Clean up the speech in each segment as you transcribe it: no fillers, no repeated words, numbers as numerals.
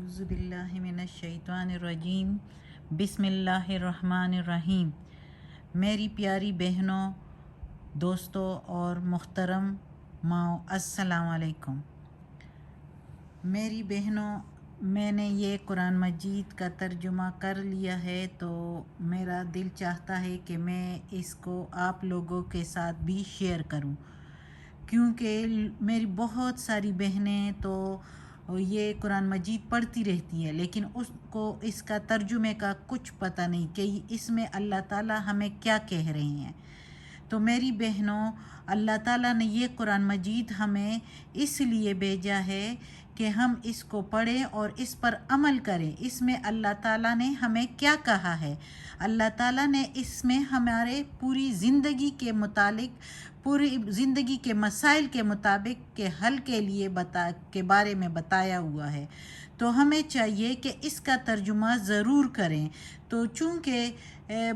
اعوذ باللہ من الشیطان الرجیم بسم اللہ الرحمن الرحیم۔ میری پیاری بہنوں، دوستوں اور محترم ماؤں، السلام علیکم۔ میری بہنوں، میں نے یہ قرآن مجید کا ترجمہ کر لیا ہے تو میرا دل چاہتا ہے کہ میں اس کو آپ لوگوں کے ساتھ بھی شیئر کروں، کیونکہ میری بہت ساری بہنیں تو یہ قرآن مجید پڑھتی رہتی ہے لیکن اس کو اس کا ترجمے کا کچھ پتہ نہیں کہ اس میں اللہ تعالیٰ ہمیں کیا کہہ رہے ہیں۔ تو میری بہنوں، اللہ تعالیٰ نے یہ قرآن مجید ہمیں اس لیے بھیجا ہے کہ ہم اس کو پڑھیں اور اس پر عمل کریں۔ اس میں اللہ تعالیٰ نے ہمیں کیا کہا ہے؟ اللہ تعالیٰ نے اس میں ہمارے پوری زندگی کے متعلق، پوری زندگی کے مسائل کے مطابق کے حل کے لیے کے بارے میں بتایا ہوا ہے۔ تو ہمیں چاہیے کہ اس کا ترجمہ ضرور کریں۔ تو چونکہ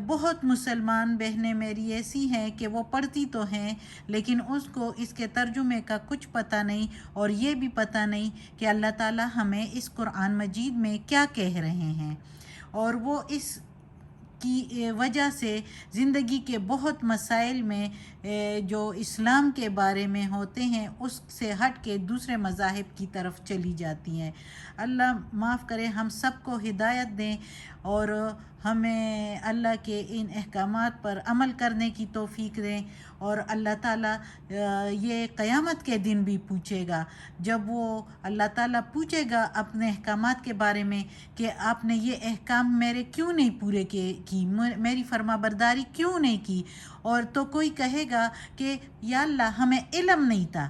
بہت مسلمان بہنیں میری ایسی ہیں کہ وہ پڑھتی تو ہیں لیکن اس کو اس کے ترجمے کا کچھ پتہ نہیں، اور یہ بھی پتہ نہیں کہ اللہ تعالیٰ ہمیں اس قرآن مجید میں کیا کہہ رہے ہیں، اور وہ اس کی وجہ سے زندگی کے بہت مسائل میں جو اسلام کے بارے میں ہوتے ہیں اس سے ہٹ کے دوسرے مذاہب کی طرف چلی جاتی ہیں۔ اللہ معاف کرے، ہم سب کو ہدایت دیں اور ہمیں اللہ کے ان احکامات پر عمل کرنے کی توفیق دیں، اور اللہ تعالیٰ یہ قیامت کے دن بھی پوچھے گا، جب وہ اللہ تعالیٰ پوچھے گا اپنے احکامات کے بارے میں کہ آپ نے یہ احکام میرے کیوں نہیں پورے کی، میری فرما برداری کیوں نہیں کی، اور تو کوئی کہے گا کہ یا اللہ ہمیں علم نہیں تھا،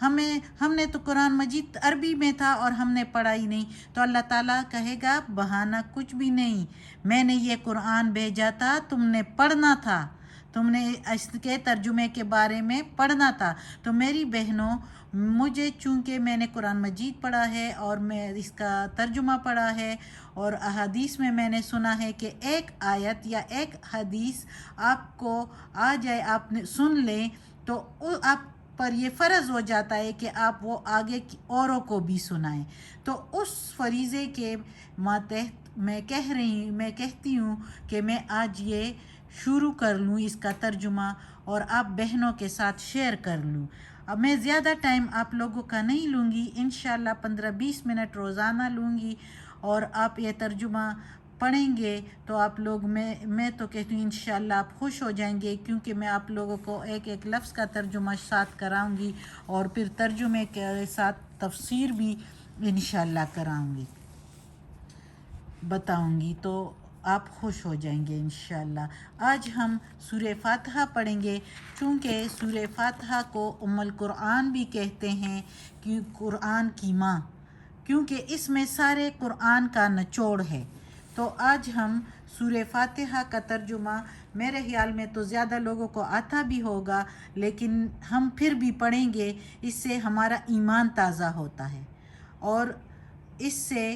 ہم نے تو قرآن مجید عربی میں تھا اور ہم نے پڑھا ہی نہیں۔ تو اللہ تعالیٰ کہے گا بہانہ کچھ بھی نہیں، میں نے یہ قرآن بھیجا تھا، تم نے پڑھنا تھا، تم نے اس کے ترجمے کے بارے میں پڑھنا تھا۔ تو میری بہنوں، مجھے چونکہ میں نے قرآن مجید پڑھا ہے اور میں اس کا ترجمہ پڑھا ہے، اور احادیث میں نے سنا ہے کہ ایک آیت یا ایک حدیث آپ کو آ جائے، آپ نے سن لیں تو آپ پر یہ فرض ہو جاتا ہے کہ آپ وہ آگے کی اوروں کو بھی سنائیں۔ تو اس فریضے کے ماتحت میں کہتی ہوں کہ میں آج یہ شروع کر لوں اس کا ترجمہ اور آپ بہنوں کے ساتھ شیئر کر لوں۔ اب میں زیادہ ٹائم آپ لوگوں کا نہیں لوں گی، انشاءاللہ 15-20 منٹ روزانہ لوں گی، اور آپ یہ ترجمہ پڑھیں گے تو آپ لوگ میں تو کہتی ہوں انشاءاللہ آپ خوش ہو جائیں گے، کیونکہ میں آپ لوگوں کو ایک ایک لفظ کا ترجمہ ساتھ کراؤں گی اور پھر ترجمے کے ساتھ تفسیر بھی انشاءاللہ کراؤں گی، بتاؤں گی، تو آپ خوش ہو جائیں گے انشاءاللہ۔ آج ہم سورہ فاتحہ پڑھیں گے، چونکہ سورہ فاتحہ کو ام القرآن بھی کہتے ہیں، کہ قرآن کی ماں، کیونکہ اس میں سارے قرآن کا نچوڑ ہے۔ تو آج ہم سورہ فاتحہ کا ترجمہ، میرے خیال میں تو زیادہ لوگوں کو آتا بھی ہوگا لیکن ہم پھر بھی پڑھیں گے، اس سے ہمارا ایمان تازہ ہوتا ہے، اور اس سے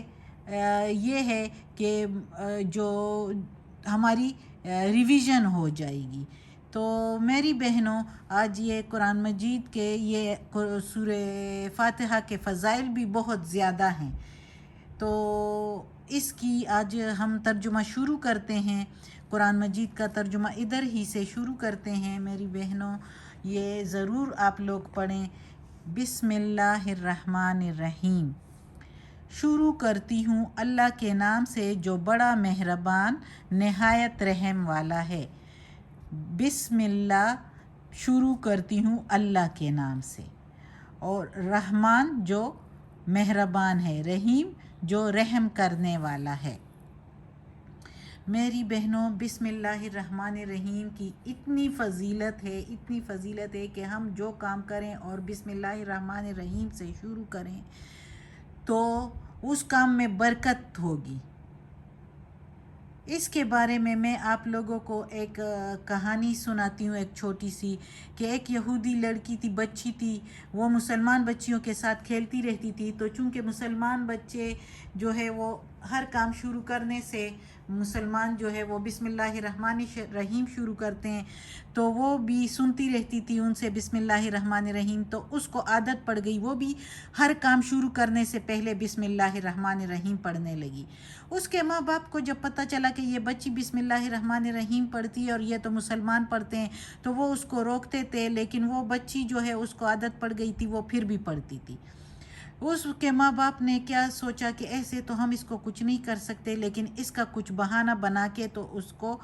یہ ہے کہ جو ہماری ریویژن ہو جائے گی۔ تو میری بہنوں، آج یہ قرآن مجید کے یہ سورہ فاتحہ کے فضائل بھی بہت زیادہ ہیں، تو اس کی آج ہم ترجمہ شروع کرتے ہیں۔ قرآن مجید کا ترجمہ ادھر ہی سے شروع کرتے ہیں میری بہنوں، یہ ضرور آپ لوگ پڑھیں۔ بسم اللہ الرحمن الرحیم۔ شروع کرتی ہوں اللہ کے نام سے جو بڑا مہربان نہایت رحم والا ہے۔ بسم اللہ، شروع کرتی ہوں اللہ کے نام سے، اور رحمان جو مہربان ہے، رحیم جو رحم کرنے والا ہے۔ میری بہنوں، بسم اللہ الرحمن الرحیم کی اتنی فضیلت ہے کہ ہم جو کام کریں اور بسم اللہ الرحمن الرحیم سے شروع کریں تو اس کام میں برکت ہوگی۔ اس کے بارے میں آپ لوگوں کو ایک کہانی سناتی ہوں، ایک چھوٹی سی، کہ ایک یہودی لڑکی تھی، بچی تھی، وہ مسلمان بچیوں کے ساتھ کھیلتی رہتی تھی، تو چونکہ مسلمان بچے جو ہے وہ ہر کام شروع کرنے سے مسلمان جو ہے وہ بسم اللہ الرحمن الرحیم شروع کرتے ہیں، تو وہ بھی سنتی رہتی تھی ان سے بسم اللہ الرحمن الرحیم، تو اس کو عادت پڑ گئی، وہ بھی ہر کام شروع کرنے سے پہلے بسم اللہ الرحمن الرحیم پڑھنے لگی۔ اس کے ماں باپ کو جب پتہ چلا کہ یہ بچی بسم اللہ الرحمن الرحیم پڑھتی ہے اور یہ تو مسلمان پڑھتے ہیں، تو وہ اس کو روکتے تھے، لیکن وہ بچی جو ہے اس کو عادت پڑ گئی تھی، وہ پھر بھی پڑھتی تھی۔ اس کے ماں باپ نے کیا سوچا کہ ایسے تو ہم اس کو کچھ نہیں کر سکتے، لیکن اس کا کچھ بہانہ بنا کے تو اس کو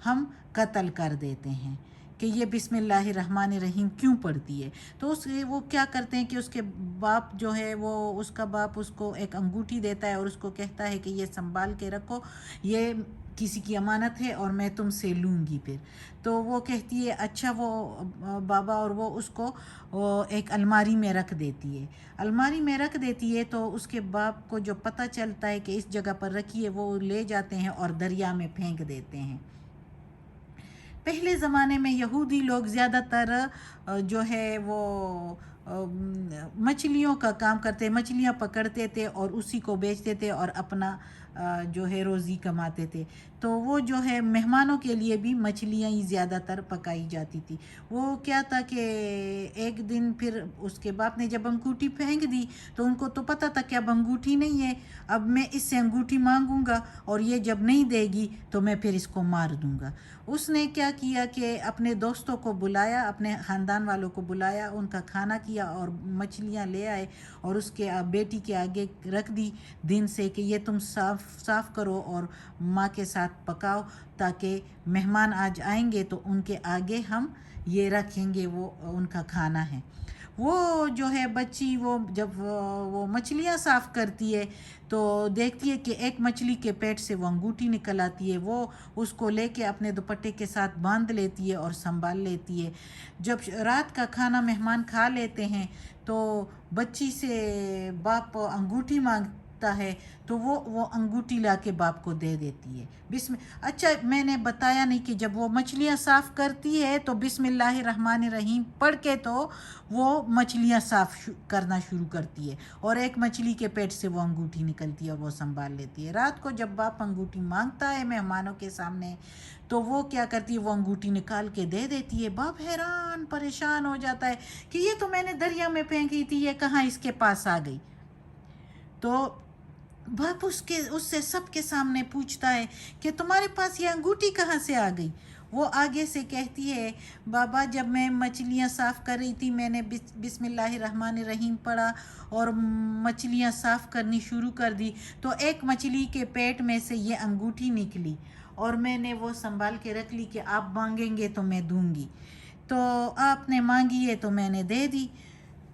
ہم قتل کر دیتے ہیں کہ یہ بسم اللہ الرحمن الرحیم کیوں پڑھتی ہے۔ تو وہ کیا کرتے ہیں کہ اس کے باپ جو ہے وہ اس کا باپ اس کو ایک انگوٹھی دیتا ہے اور اس کو کہتا ہے کہ یہ سنبھال کے رکھو، یہ کسی کی امانت ہے اور میں تم سے لوں گی پھر۔ تو وہ کہتی ہے اچھا، وہ بابا، اور وہ اس کو ایک الماری میں رکھ دیتی ہے۔ الماری میں رکھ دیتی ہے تو اس کے باپ کو جو پتہ چلتا ہے کہ اس جگہ پر رکھی ہے، وہ لے جاتے ہیں اور دریا میں پھینک دیتے ہیں۔ پہلے زمانے میں یہودی لوگ زیادہ تر جو ہے وہ مچھلیوں کا کام کرتے، مچھلیاں پکڑتے تھے اور اسی کو بیچتے تھے اور اپنا جو ہے روزی کماتے تھے۔ تو وہ جو ہے مہمانوں کے لیے بھی مچھلیاں ہی زیادہ تر پکائی جاتی تھی۔ وہ کیا تھا کہ ایک دن پھر اس کے باپ نے جب انگوٹھی پھینک دی تو ان کو تو پتہ تھا کہ اب انگوٹھی نہیں ہے، اب میں اس سے انگوٹھی مانگوں گا اور یہ جب نہیں دے گی تو میں پھر اس کو مار دوں گا۔ اس نے کیا کیا کہ اپنے دوستوں کو بلایا، اپنے خاندان والوں کو بلایا، ان کا کھانا کیا اور مچھلیاں لے آئے اور اس کے بیٹی کے آگے رکھ دی دن سے کہ یہ تم صاف کرو اور ماں کے ساتھ پکاؤ، تاکہ مہمان آج آئیں گے تو ان کے آگے ہم یہ رکھیں گے، وہ ان کا کھانا ہے۔ وہ جو ہے بچی، وہ جب وہ مچھلیاں صاف کرتی ہے تو دیکھتی ہے کہ ایک مچھلی کے پیٹ سے وہ انگوٹھی نکل آتی ہے، وہ اس کو لے کے اپنے دوپٹے کے ساتھ باندھ لیتی ہے اور سنبھال لیتی ہے۔ جب رات کا کھانا مہمان کھا لیتے ہیں تو بچی سے باپ انگوٹھی مانگتا ہے، تو وہ انگوٹھی لا کے باپ کو دے دیتی ہے۔ اچھا، میں نے بتایا نہیں کہ جب وہ مچھلیاں صاف کرتی ہے تو بسم اللہ الرحمن الرحیم پڑھ کے تو وہ مچھلیاں صاف کرنا شروع کرتی ہے اور ایک مچھلی کے پیٹ سے وہ انگوٹھی نکلتی ہے اور وہ سنبھال لیتی ہے۔ رات کو جب باپ انگوٹھی مانگتا ہے مہمانوں کے سامنے تو وہ کیا کرتی ہے، وہ انگوٹھی نکال کے دے دیتی ہے۔ باپ حیران پریشان ہو جاتا ہے کہ یہ تو میں نے دریا میں پھینکی تھی، یہ کہاں اس کے پاس آ گئی۔ تو باپ اس سے سب کے سامنے پوچھتا ہے کہ تمہارے پاس یہ انگوٹھی کہاں سے آ گئی؟ وہ آگے سے کہتی ہے بابا، جب میں مچھلیاں صاف کر رہی تھی میں نے بسم اللہ الرحمن الرحیم پڑھا اور مچھلیاں صاف کرنی شروع کر دی تو ایک مچھلی کے پیٹ میں سے یہ انگوٹھی نکلی اور میں نے وہ سنبھال کے رکھ لی کہ آپ مانگیں گے تو میں دوں گی، تو آپ نے مانگی ہے تو میں نے دے دی۔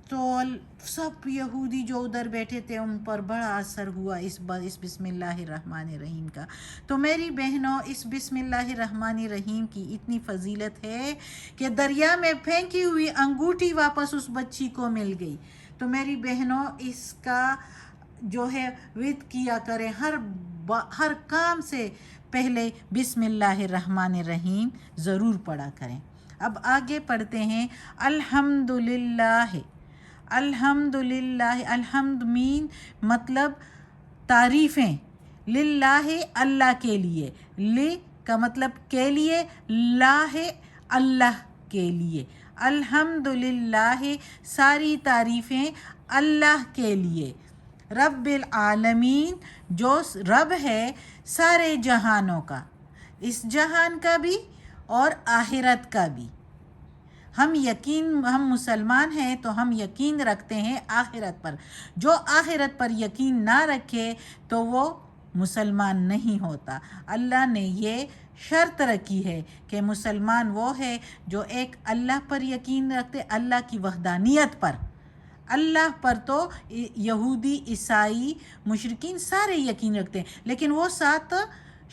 تو سب یہودی جو ادھر بیٹھے تھے ان پر بڑا اثر ہوا اس بسم اللہ الرحمن الرحیم کا۔ تو میری بہنوں، اس بسم اللہ الرحمن الرحیم کی اتنی فضیلت ہے کہ دریا میں پھینکی ہوئی انگوٹھی واپس اس بچی کو مل گئی۔ تو میری بہنوں، اس کا جو ہے ورد کیا کریں، ہر کام سے پہلے بسم اللہ الرحمن الرحیم ضرور پڑھا کریں۔ اب آگے پڑھتے ہیں الحمدللہ۔ الحمدللہ، الحمد مین مطلب تعریفیں، للہ اللہ کے لیے، لی کا مطلب کے لیے، لاہ اللہ کے لیے۔ الحمدللہ ساری تعریفیں اللہ کے لیے، رب العالمین جو رب ہے سارے جہانوں کا، اس جہان کا بھی اور آخرت کا بھی۔ ہم مسلمان ہیں تو ہم یقین رکھتے ہیں آخرت پر۔ جو آخرت پر یقین نہ رکھے تو وہ مسلمان نہیں ہوتا۔ اللہ نے یہ شرط رکھی ہے کہ مسلمان وہ ہے جو ایک اللہ پر یقین رکھتے، اللہ کی وحدانیت پر۔ اللہ پر تو یہودی، عیسائی، مشرکین سارے یقین رکھتے ہیں، لیکن وہ ساتھ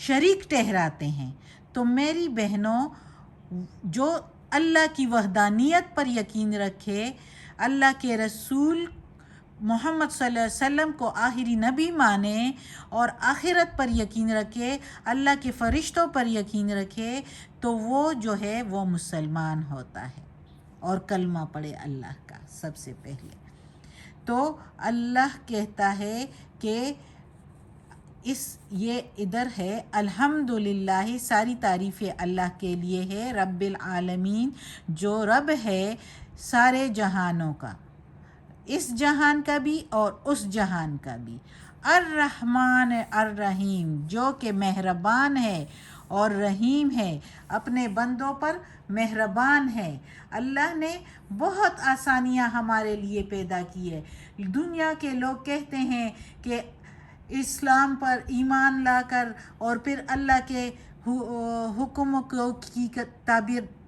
شریک ٹھہراتے ہیں۔ تو میری بہنوں، جو اللہ کی وحدانیت پر یقین رکھے، اللہ کے رسول محمد صلی اللہ علیہ وسلم کو آخری نبی مانے اور آخرت پر یقین رکھے، اللہ کے فرشتوں پر یقین رکھے، تو وہ جو ہے وہ مسلمان ہوتا ہے اور کلمہ پڑھے اللہ کا سب سے پہلے۔ تو اللہ کہتا ہے کہ یہ ادھر ہے الحمدللہ، ساری تعریفیں اللہ کے لیے ہے، رب العالمین، جو رب ہے سارے جہانوں کا، اس جہان کا بھی اور اس جہان کا بھی، الرحمن الرحیم، جو کہ مہربان ہے اور رحیم ہے، اپنے بندوں پر مہربان ہے۔ اللہ نے بہت آسانیاں ہمارے لیے پیدا کی ہے۔ دنیا کے لوگ کہتے ہیں کہ اسلام پر ایمان لا کر اور پھر اللہ کے حکم کی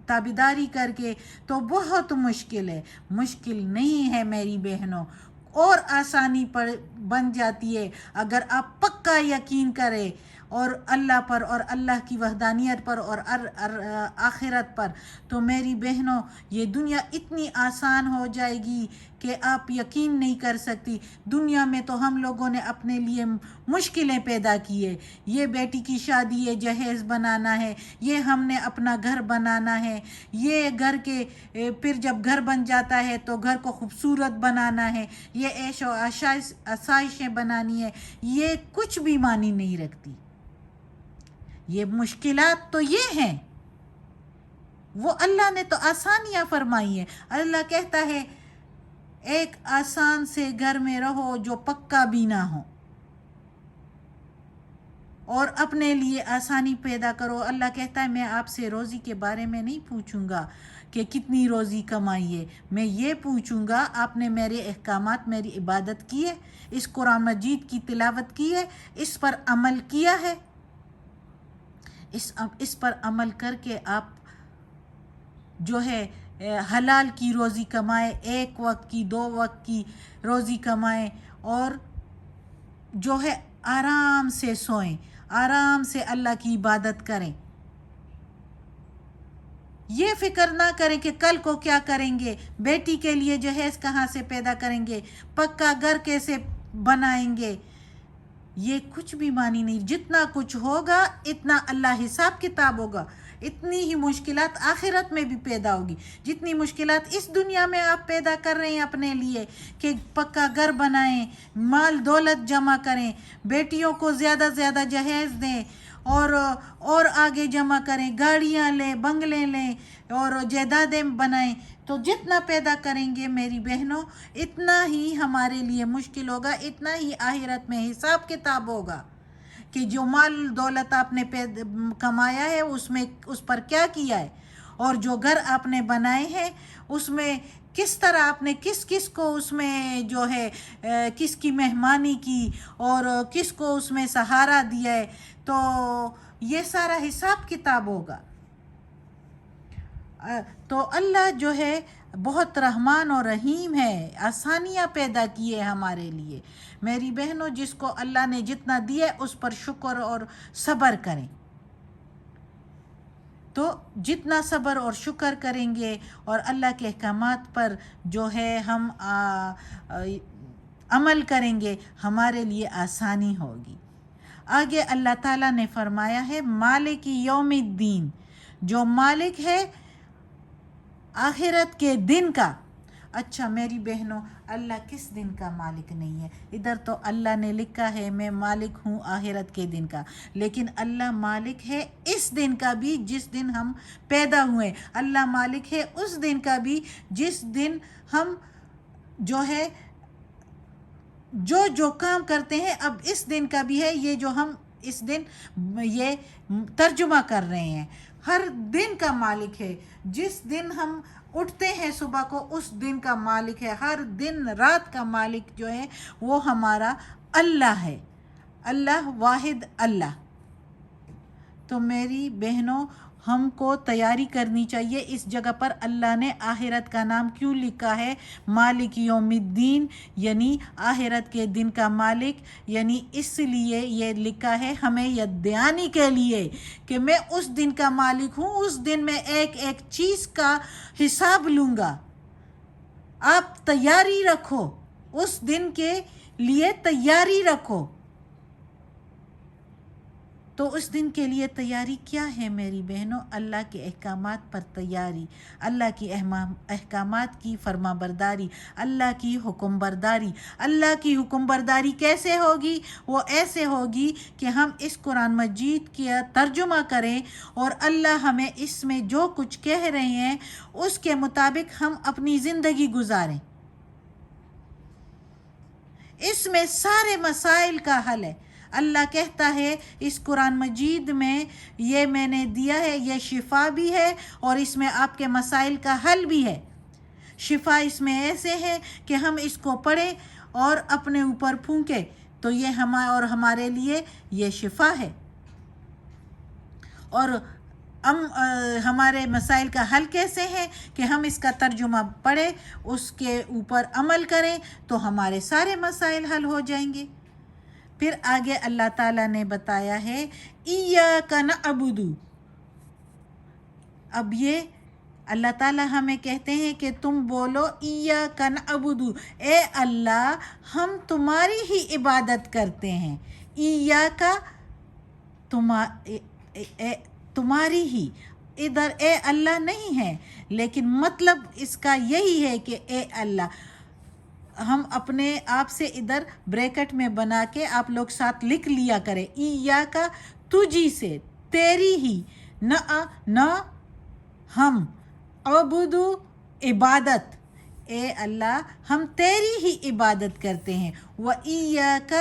تابعداری کر کے تو بہت مشکل ہے۔ مشکل نہیں ہے میری بہنوں، اور آسانی پر بن جاتی ہے اگر آپ پکا یقین کریں اور اللہ پر اور اللہ کی وحدانیت پر اور آخرت پر، تو میری بہنوں یہ دنیا اتنی آسان ہو جائے گی کہ آپ یقین نہیں کر سکتی۔ دنیا میں تو ہم لوگوں نے اپنے لیے مشکلیں پیدا کی ہے، یہ بیٹی کی شادی ہے، جہیز بنانا ہے، یہ ہم نے اپنا گھر بنانا ہے، یہ گھر کے پھر جب گھر بن جاتا ہے تو گھر کو خوبصورت بنانا ہے، یہ عیش و آسائشیں بنانی ہے، یہ کچھ بھی معنی نہیں رکھتی۔ یہ مشکلات تو یہ ہیں، وہ اللہ نے تو آسانیاں فرمائی ہیں۔ اللہ کہتا ہے ایک آسان سے گھر میں رہو جو پکا بھی نہ ہو، اور اپنے لیے آسانی پیدا کرو۔ اللہ کہتا ہے میں آپ سے روزی کے بارے میں نہیں پوچھوں گا کہ کتنی روزی کمائی ہے، میں یہ پوچھوں گا آپ نے میرے احکامات، میری عبادت کی ہے، اس قرآن مجید کی تلاوت کی ہے، اس پر عمل کیا ہے، اس پر عمل کر کے آپ جو ہے حلال کی روزی کمائے، ایک وقت کی، 2 وقت کی روزی کمائیں، اور جو ہے آرام سے سوئیں، آرام سے اللہ کی عبادت کریں۔ یہ فکر نہ کریں کہ کل کو کیا کریں گے، بیٹی کے لیے جہیز کہاں سے پیدا کریں گے، پکا گھر کیسے بنائیں گے، یہ کچھ بھی معنی نہیں۔ جتنا کچھ ہوگا اتنا اللہ حساب کتاب ہوگا، اتنی ہی مشکلات آخرت میں بھی پیدا ہوگی۔ جتنی مشکلات اس دنیا میں آپ پیدا کر رہے ہیں اپنے لیے کہ پکا گھر بنائیں، مال دولت جمع کریں، بیٹیوں کو زیادہ زیادہ جہیز دیں، اور آگے جمع کریں، گاڑیاں لیں، بنگلے لیں اور جائیدادیں بنائیں، تو جتنا پیدا کریں گے میری بہنوں اتنا ہی ہمارے لیے مشکل ہوگا، اتنا ہی آخرت میں حساب کتاب ہوگا کہ جو مال دولت آپ نے کمایا ہے اس پر کیا کیا ہے، اور جو گھر آپ نے بنائے ہیں اس میں کس طرح آپ نے کس کو اس میں جو ہے کس کی مہمانی کی اور کس کو اس میں سہارا دیا ہے، تو یہ سارا حساب کتاب ہوگا۔ تو اللہ جو ہے بہت رحمان اور رحیم ہے، آسانیاں پیدا کی ہے ہمارے لیے۔ میری بہنوں جس کو اللہ نے جتنا دیا اس پر شکر اور صبر کریں، تو جتنا صبر اور شکر کریں گے اور اللہ کے احکامات پر جو ہے ہم عمل کریں گے، ہمارے لیے آسانی ہوگی۔ آگے اللہ تعالیٰ نے فرمایا ہے مالک یوم الدین، جو مالک ہے آخرت کے دن کا۔ اچھا میری بہنوں اللہ کس دن کا مالک نہیں ہے؟ ادھر تو اللہ نے لکھا ہے میں مالک ہوں آخرت کے دن کا، لیکن اللہ مالک ہے اس دن کا بھی جس دن ہم پیدا ہوئے، اللہ مالک ہے اس دن کا بھی جس دن ہم جو ہے جو کام کرتے ہیں، اب اس دن کا بھی ہے یہ جو ہم اس دن یہ ترجمہ کر رہے ہیں۔ ہر دن کا مالک ہے، جس دن ہم اٹھتے ہیں صبح کو اس دن کا مالک ہے، ہر دن رات کا مالک جو ہے وہ ہمارا اللہ ہے، اللہ واحد اللہ۔ تو میری بہنوں ہم کو تیاری کرنی چاہیے۔ اس جگہ پر اللہ نے آخرت کا نام کیوں لکھا ہے مالک یوم الدین، یعنی آخرت کے دن کا مالک، یعنی اس لیے یہ لکھا ہے ہمیں یاد دہانی کے لیے کہ میں اس دن کا مالک ہوں، اس دن میں ایک ایک چیز کا حساب لوں گا۔ آپ تیاری رکھو، اس دن کے لیے تیاری رکھو۔ تو اس دن کے لیے تیاری کیا ہے میری بہنوں؟ اللہ کے احکامات پر تیاری، اللہ کی احکامات کی فرما برداری، اللہ کی حکم برداری۔ اللہ کی حکم برداری کیسے ہوگی؟ وہ ایسے ہوگی کہ ہم اس قرآن مجید کا ترجمہ کریں اور اللہ ہمیں اس میں جو کچھ کہہ رہے ہیں اس کے مطابق ہم اپنی زندگی گزاریں۔ اس میں سارے مسائل کا حل ہے۔ اللہ کہتا ہے اس قرآن مجید میں یہ میں نے دیا ہے، یہ شفا بھی ہے اور اس میں آپ کے مسائل کا حل بھی ہے۔ شفا اس میں ایسے ہے کہ ہم اس کو پڑھیں اور اپنے اوپر پھونکیں تو یہ ہمارے لیے یہ شفا ہے، اور ہمارے مسائل کا حل کیسے ہے کہ ہم اس کا ترجمہ پڑھیں، اس کے اوپر عمل کریں تو ہمارے سارے مسائل حل ہو جائیں گے۔ پھر آگے اللہ تعالیٰ نے بتایا ہے ایاک نعبد۔ اب یہ اللہ تعالیٰ ہمیں کہتے ہیں کہ تم بولو ایاک نعبد، اے اللہ ہم تمہاری ہی عبادت کرتے ہیں۔ ایاک تمہاری ہی، ادھر اے اللہ نہیں ہے، لیکن مطلب اس کا یہی ہے کہ اے اللہ، ہم اپنے آپ سے ادھر بریکٹ میں بنا کے آپ لوگ ساتھ لکھ لیا کریں، ایاک تجھی سے، تیری ہی، نہ ہم، عبدو عبادت، اے اللہ ہم تیری ہی عبادت کرتے ہیں، وَإِيَّاكَ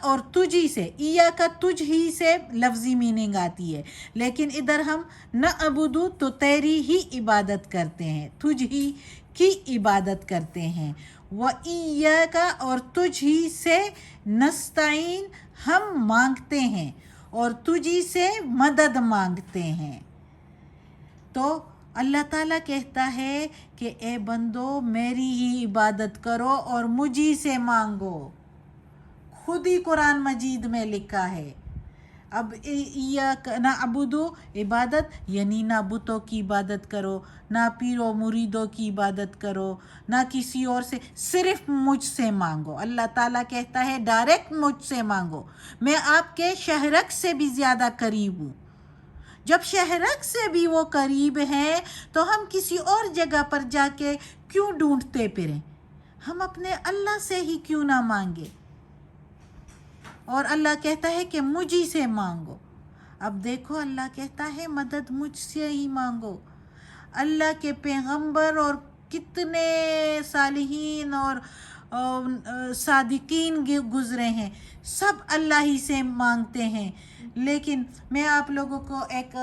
اور تجھی سے، ایاک تجھ ہی سے لفظی میننگ آتی ہے، لیکن ادھر ہم نعبدو تو تیری ہی عبادت کرتے ہیں، تجھ ہی کی عبادت کرتے ہیں، وَإِيَّاكَ اور تجھ ہی سے نستعین ہم مانگتے ہیں اور تجھی سے مدد مانگتے ہیں۔ تو اللہ تعالیٰ کہتا ہے کہ اے بندو میری ہی عبادت کرو اور مجھی سے مانگو، خود ہی قرآن مجید میں لکھا ہے۔ اب ایاک نعبد عبادت یعنی نہ بتوں کی عبادت کرو، نہ پیرو مریدوں کی عبادت کرو، نہ کسی اور سے، صرف مجھ سے مانگو۔ اللہ تعالیٰ کہتا ہے ڈائریکٹ مجھ سے مانگو، میں آپ کے شہرک سے بھی زیادہ قریب ہوں۔ جب شہرک سے بھی وہ قریب ہیں تو ہم کسی اور جگہ پر جا کے کیوں ڈھونڈتے پھریں؟ ہم اپنے اللہ سے ہی کیوں نہ مانگے؟ اور اللہ کہتا ہے کہ مجھی سے مانگو۔ اب دیکھو اللہ کہتا ہے مدد مجھ سے ہی مانگو۔ اللہ کے پیغمبر اور کتنے صالحین اور صادقین گزرے ہیں، سب اللہ ہی سے مانگتے ہیں، لیکن میں آپ لوگوں کو ایک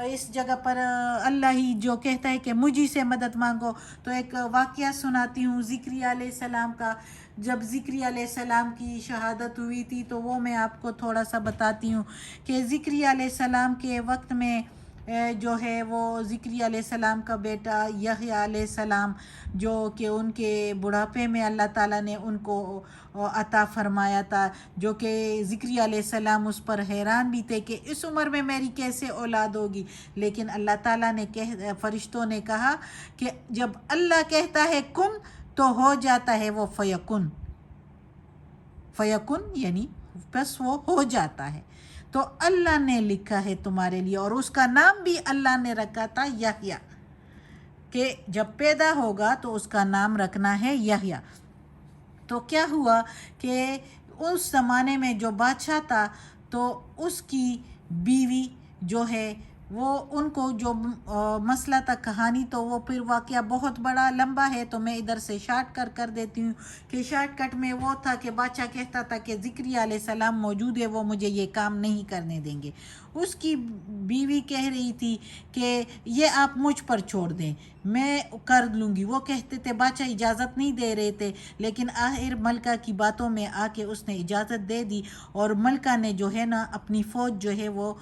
اس جگہ پر اللہ ہی جو کہتا ہے کہ مجھی سے مدد مانگو، تو ایک واقعہ سناتی ہوں زکریا علیہ السلام کا۔ جب زکریا علیہ السلام کی شہادت ہوئی تھی تو وہ میں آپ کو تھوڑا سا بتاتی ہوں کہ زکریا علیہ السلام کے وقت میں جو ہے وہ زکریا علیہ السلام کا بیٹا یحییٰ علیہ السلام، جو کہ ان کے بڑھاپے میں اللہ تعالیٰ نے ان کو عطا فرمایا تھا، جو کہ زکریا علیہ السلام اس پر حیران بھی تھے کہ اس عمر میں میری کیسے اولاد ہوگی، لیکن اللہ تعالیٰ نے فرشتوں نے کہا کہ جب اللہ کہتا ہے کن تو ہو جاتا ہے، وہ فیکن یعنی بس وہ ہو جاتا ہے۔ تو اللہ نے لکھا ہے تمہارے لیے، اور اس کا نام بھی اللہ نے رکھا تھا یحییٰ، کہ جب پیدا ہوگا تو اس کا نام رکھنا ہے یحییٰ۔ تو کیا ہوا کہ اس زمانے میں جو بادشاہ تھا تو اس کی بیوی جو ہے وہ ان کو جو مسئلہ تھا کہانی، تو وہ پھر واقعہ بہت بڑا لمبا ہے تو میں ادھر سے شارٹ کر دیتی ہوں کہ شارٹ کٹ میں وہ تھا کہ بادشاہ کہتا تھا کہ زکریا علیہ السلام موجود ہے، وہ مجھے یہ کام نہیں کرنے دیں گے۔ اس کی بیوی کہہ رہی تھی کہ یہ آپ مجھ پر چھوڑ دیں، میں کر لوں گی۔ وہ کہتے تھے بادشاہ اجازت نہیں دے رہے تھے، لیکن آخر ملکہ کی باتوں میں آ کے اس نے اجازت دے دی، اور ملکہ نے جو ہے نا اپنی فوج جو ہے وہ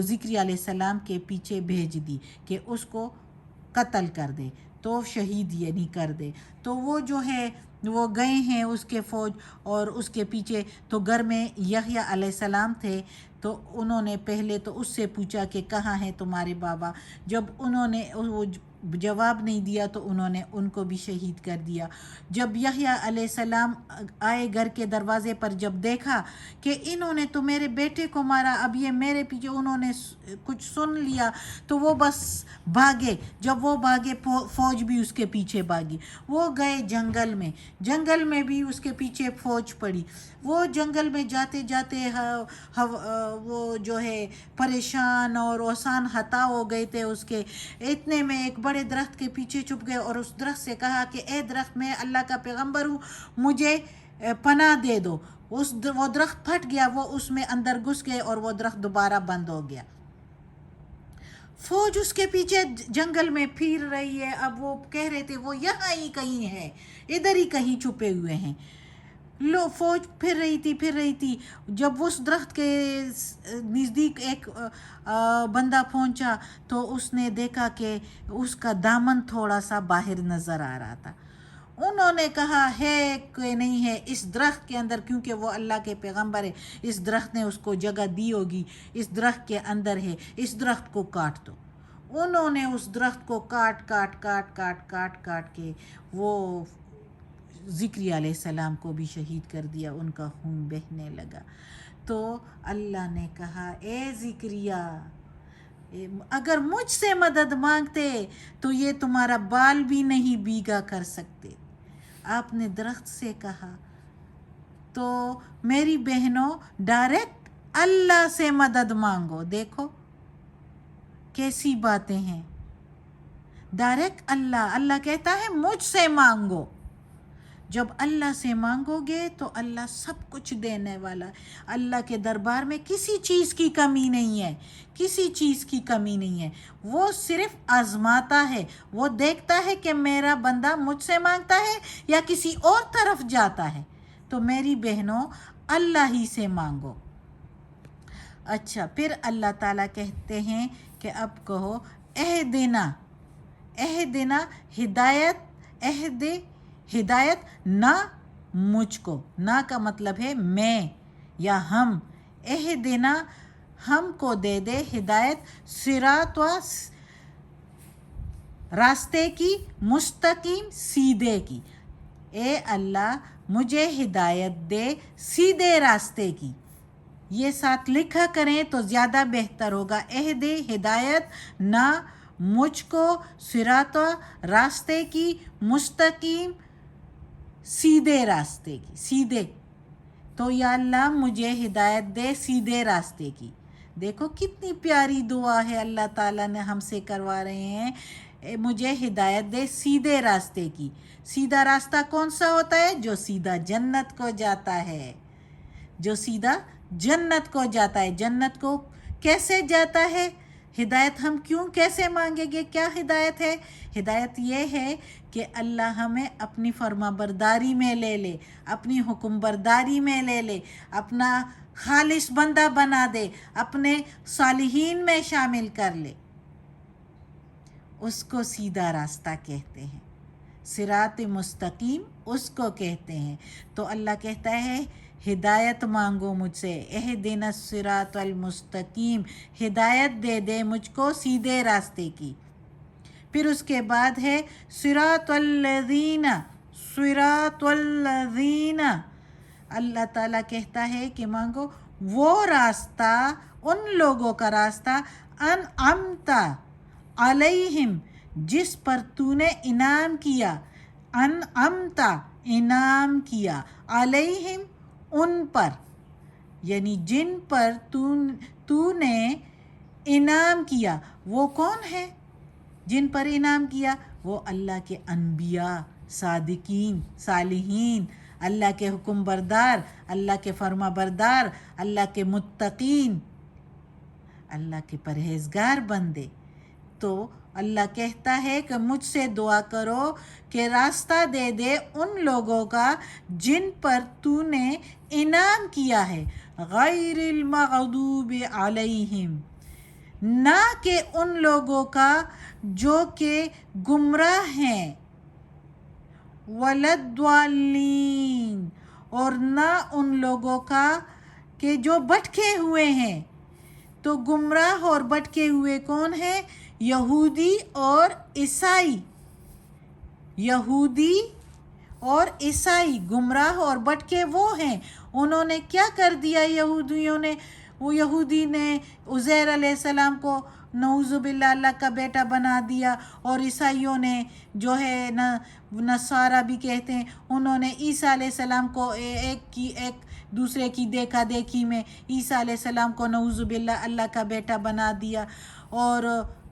زکریا علیہ السلام کے پیچھے بھیج دی کہ اس کو قتل کر دے، تو شہید یعنی کر دے۔ تو وہ جو ہے وہ گئے ہیں اس کے فوج اور اس کے پیچھے، تو گھر میں یحییٰ علیہ السلام تھے، تو انہوں نے پہلے تو اس سے پوچھا کہ کہاں ہیں تمہارے بابا۔ جب انہوں نے وہ جواب نہیں دیا تو انہوں نے ان کو بھی شہید کر دیا۔ جب یحییٰ علیہ السلام آئے گھر کے دروازے پر، جب دیکھا کہ انہوں نے تو میرے بیٹے کو مارا، اب یہ میرے پیچھے، انہوں نے کچھ سن لیا تو وہ بس بھاگے۔ جب وہ بھاگے فوج بھی اس کے پیچھے بھاگی۔ وہ گئے جنگل میں، جنگل میں بھی اس کے پیچھے فوج پڑی۔ وہ جنگل میں جاتے جاتے وہ جو ہے پریشان اور اوسان ہتا ہو گئے تھے اس کے، اتنے میں ایک بڑے درخت کے پیچھے چھپ گئے اور اس درخت سے کہا کہ اے درخت، میں اللہ کا پیغمبر ہوں، مجھے پناہ دے دو۔ وہ درخت پھٹ گیا، وہ اس میں اندر گھس گئے اور وہ درخت دوبارہ بند ہو گیا۔ فوج اس کے پیچھے جنگل میں پھر رہی ہے۔ اب وہ کہہ رہے تھے وہ یہاں ہی کہیں ہے، ادھر ہی کہیں چھپے ہوئے ہیں۔ فوج پھر رہی تھی۔ جب اس درخت کے نزدیک ایک بندہ پہنچا تو اس نے دیکھا کہ اس کا دامن تھوڑا سا باہر نظر آ رہا تھا۔ انہوں نے کہا ہے کہ نہیں ہے اس درخت کے اندر، کیونکہ وہ اللہ کے پیغمبر ہے، اس درخت نے اس کو جگہ دی ہوگی، اس درخت کے اندر ہے، اس درخت کو کاٹ دو۔ انہوں نے اس درخت کو کاٹ کے وہ زکریا علیہ السلام کو بھی شہید کر دیا، ان کا خون بہنے لگا۔ تو اللہ نے کہا اے زکریا، اگر مجھ سے مدد مانگتے تو یہ تمہارا بال بھی نہیں بھیگا کر سکتے۔ آپ نے درخت سے کہا۔ تو میری بہنوں، ڈائریکٹ اللہ سے مدد مانگو۔ دیکھو کیسی باتیں ہیں، ڈائریکٹ اللہ کہتا ہے مجھ سے مانگو۔ جب اللہ سے مانگو گے تو اللہ سب کچھ دینے والا ہے۔ اللہ کے دربار میں کسی چیز کی کمی نہیں ہے، کسی چیز کی کمی نہیں ہے۔ وہ صرف آزماتا ہے، وہ دیکھتا ہے کہ میرا بندہ مجھ سے مانگتا ہے یا کسی اور طرف جاتا ہے۔ تو میری بہنوں، اللہ ہی سے مانگو۔ اچھا، پھر اللہ تعالیٰ کہتے ہیں کہ اب کہو اہدنا ہدایت نہ مجھ کو، نہ کا مطلب ہے میں یا ہم، اہدنا ہم کو دے دے ہدایت، صراط و راستے کی، مستقیم سیدھے کی۔ اے اللہ مجھے ہدایت دے سیدھے راستے کی۔ یہ ساتھ لکھا کریں تو زیادہ بہتر ہوگا۔ اہدے ہدایت نہ مجھ کو، صراط راستے کی، مستقیم سیدھے راستے کی، سیدھے۔ تو یا اللہ مجھے ہدایت دے سیدھے راستے کی۔ دیکھو کتنی پیاری دعا ہے، اللہ تعالیٰ نے ہم سے کروا رہے ہیں، مجھے ہدایت دے سیدھے راستے کی۔ سیدھا راستہ کون سا ہوتا ہے؟ جو سیدھا جنت کو جاتا ہے، جو سیدھا جنت کو جاتا ہے۔ جنت کو کیسے جاتا ہے؟ ہدایت ہم کیسے مانگیں گے؟ کیا ہدایت ہے؟ ہدایت یہ ہے کہ اللہ ہمیں اپنی فرما برداری میں لے لے، اپنی حکم برداری میں لے لے، اپنا خالص بندہ بنا دے، اپنے صالحین میں شامل کر لے۔ اس کو سیدھا راستہ کہتے ہیں، صراط مستقیم اس کو کہتے ہیں۔ تو اللہ کہتا ہے ہدایت مانگو مجھ سے، اہدنا الصراط المستقیم، ہدایت دے دے مجھ کو سیدھے راستے کی۔ پھر اس کے بعد ہے صراط الذین، اللہ تعالیٰ کہتا ہے کہ مانگو وہ راستہ، ان لوگوں کا راستہ، انعمت علیہم، جس پر تو نے انعام کیا، انعمت انعام کیا، علیہم ان پر، یعنی جن پر تو نے انعام کیا۔ وہ کون ہے جن پر انعام کیا؟ وہ اللہ کے انبیاء، صادقین، صالحین، اللہ کے حکم بردار، اللہ کے فرما بردار، اللہ کے متقین، اللہ کے پرہیزگار بندے۔ تو اللہ کہتا ہے کہ مجھ سے دعا کرو کہ راستہ دے دے ان لوگوں کا جن پر تو نے انعام کیا ہے، غیر المغضوب علیہم، نہ کہ ان لوگوں کا جو کہ گمراہ ہیں، ولدالین، اور نہ ان لوگوں کا کہ جو بھٹکے ہوئے ہیں۔ تو گمراہ اور بھٹکے ہوئے کون ہیں؟ یہودی اور عیسائی، یہودی اور عیسائی گمراہ اور بھٹکے وہ ہیں. انہوں نے کیا کر دیا یہودیوں نے؟ وہ یہودی نے عزیر علیہ السلام کو نعوذ باللہ اللہ کا بیٹا بنا دیا، اور عیسائیوں نے جو ہے نصارہ بھی کہتے ہیں، انہوں نے عیسیٰ علیہ السلام کو ایک دوسرے کی دیکھا دیکھی میں عیسیٰ علیہ السلام کو نعوذ باللہ اللہ کا بیٹا بنا دیا، اور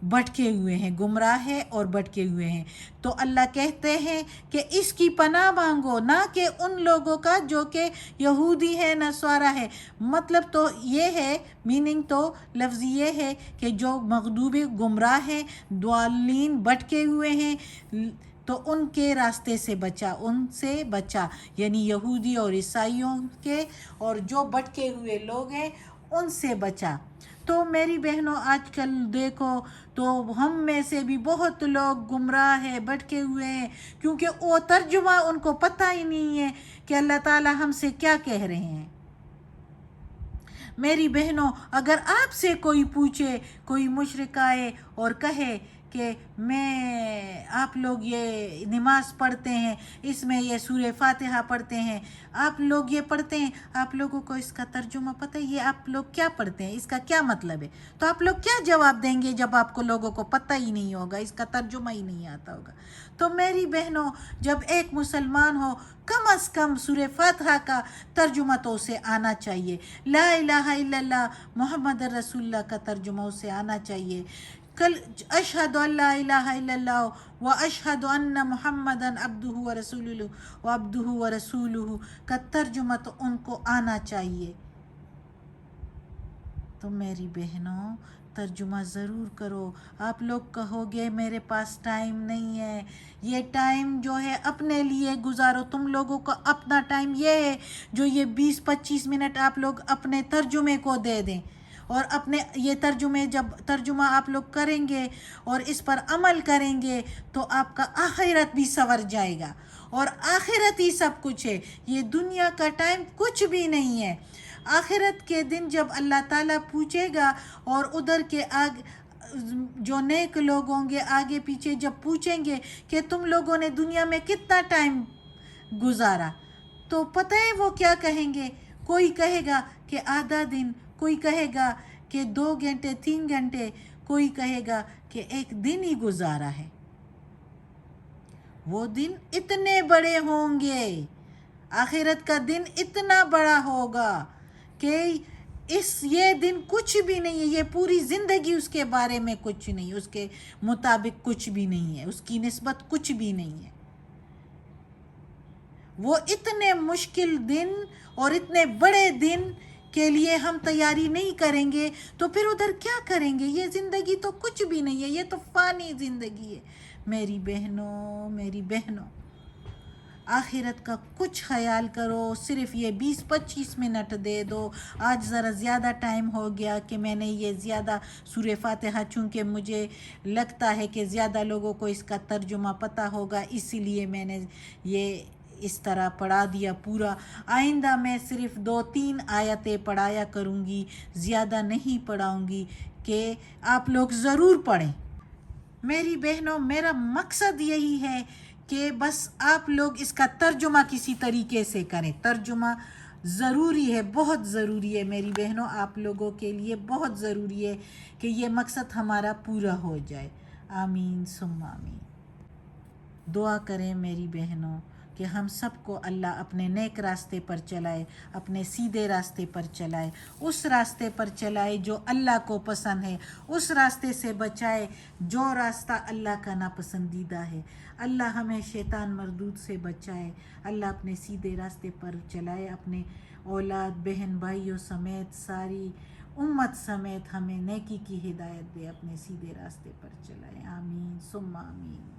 بھٹکے ہوئے ہیں، گمراہ ہے اور بھٹکے ہوئے ہیں. تو اللہ کہتے ہیں کہ اس کی پناہ مانگو، نہ کہ ان لوگوں کا جو کہ یہودی ہے، نصارہ ہے. مطلب تو یہ ہے، میننگ تو لفظ یہ ہے کہ جو مغضوب گمراہ ہیں، ضالین بھٹکے ہوئے ہیں، تو ان کے راستے سے بچا، ان سے بچا، یعنی یہودی اور عیسائیوں کے اور جو بھٹکے ہوئے لوگ ہیں ان سے بچا. تو میری بہنوں آج کل دیکھو تو ہم میں سے بھی بہت لوگ گمراہ ہیں، بھٹکے ہوئے ہیں، کیونکہ وہ ترجمہ ان کو پتہ ہی نہیں ہے کہ اللہ تعالیٰ ہم سے کیا کہہ رہے ہیں. میری بہنوں اگر آپ سے کوئی پوچھے، کوئی مشرک آئے اور کہے کہ آپ لوگ یہ نماز پڑھتے ہیں، اس میں یہ سورہ فاتحہ پڑھتے ہیں، آپ لوگ یہ پڑھتے ہیں، آپ لوگوں کو اس کا ترجمہ پتہ ہے، یہ آپ لوگ کیا پڑھتے ہیں، اس کا کیا مطلب ہے؟ تو آپ لوگ کیا جواب دیں گے جب آپ کو لوگوں کو پتہ ہی نہیں ہوگا، اس کا ترجمہ ہی نہیں آتا ہوگا؟ تو میری بہنوں جب ایک مسلمان ہو کم از کم سورہ فاتحہ کا ترجمہ تو اسے آنا چاہیے، لا الہ الا اللہ محمد رسول اللہ کا ترجمہ اسے آنا چاہیے، اشہد ان لا الہ الا اللہ و اشہد ان محمد عبدہ و رسولہ کا ترجمہ تو ان کو آنا چاہیے. تو میری بہنوں ترجمہ ضرور کرو. آپ لوگ کہو گے میرے پاس ٹائم نہیں ہے، یہ ٹائم جو ہے اپنے لیے گزارو. تم لوگوں کا اپنا ٹائم یہ ہے جو یہ 20-25 منٹ آپ لوگ اپنے ترجمے کو دے دیں، اور اپنے یہ جب ترجمہ آپ لوگ کریں گے اور اس پر عمل کریں گے تو آپ کا آخرت بھی سنور جائے گا، اور آخرت ہی سب کچھ ہے. یہ دنیا کا ٹائم کچھ بھی نہیں ہے. آخرت کے دن جب اللہ تعالیٰ پوچھے گا، اور ادھر کے جو نیک لوگ ہوں گے آگے پیچھے جب پوچھیں گے کہ تم لوگوں نے دنیا میں کتنا ٹائم گزارا، تو پتہ ہے وہ کیا کہیں گے؟ کوئی کہے گا کہ آدھا دن، کوئی کہے گا کہ 2 گھنٹے 3 گھنٹے، کوئی کہے گا کہ 1 دن ہی گزارا ہے. وہ دن اتنے بڑے ہوں گے، آخرت کا دن اتنا بڑا ہوگا کہ یہ دن کچھ بھی نہیں ہے، یہ پوری زندگی اس کے بارے میں کچھ نہیں، اس کے مطابق کچھ بھی نہیں ہے، اس کی نسبت کچھ بھی نہیں ہے. وہ اتنے مشکل دن اور اتنے بڑے دن کے لیے ہم تیاری نہیں کریں گے تو پھر ادھر کیا کریں گے؟ یہ زندگی تو کچھ بھی نہیں ہے، یہ تو فانی زندگی ہے. میری بہنوں آخرت کا کچھ خیال کرو. صرف یہ 20-25 منٹ دے دو. آج ذرا زیادہ ٹائم ہو گیا کہ میں نے یہ زیادہ سورہ فاتحہ، چونکہ مجھے لگتا ہے کہ زیادہ لوگوں کو اس کا ترجمہ پتہ ہوگا، اسی لیے میں نے یہ اس طرح پڑھا دیا پورا. آئندہ میں صرف 2-3 آیتیں پڑھایا کروں گی، زیادہ نہیں پڑھاؤں گی، کہ آپ لوگ ضرور پڑھیں. میری بہنوں میرا مقصد یہی ہے کہ بس آپ لوگ اس کا ترجمہ کسی طریقے سے کریں. ترجمہ ضروری ہے، بہت ضروری ہے میری بہنوں، آپ لوگوں کے لیے بہت ضروری ہے کہ یہ مقصد ہمارا پورا ہو جائے. آمین ثم آمین. دعا کریں میری بہنوں کہ ہم سب کو اللہ اپنے نیک راستے پر چلائے، اپنے سیدھے راستے پر چلائے، اس راستے پر چلائے جو اللہ کو پسند ہے، اس راستے سے بچائے جو راستہ اللہ کا ناپسندیدہ ہے. اللہ ہمیں شیطان مردود سے بچائے، اللہ اپنے سیدھے راستے پر چلائے، اپنے اولاد بہن بھائیوں سمیت ساری امت سمیت ہمیں نیکی کی ہدایت دے، اپنے سیدھے راستے پر چلائے. آمین ثم آمین.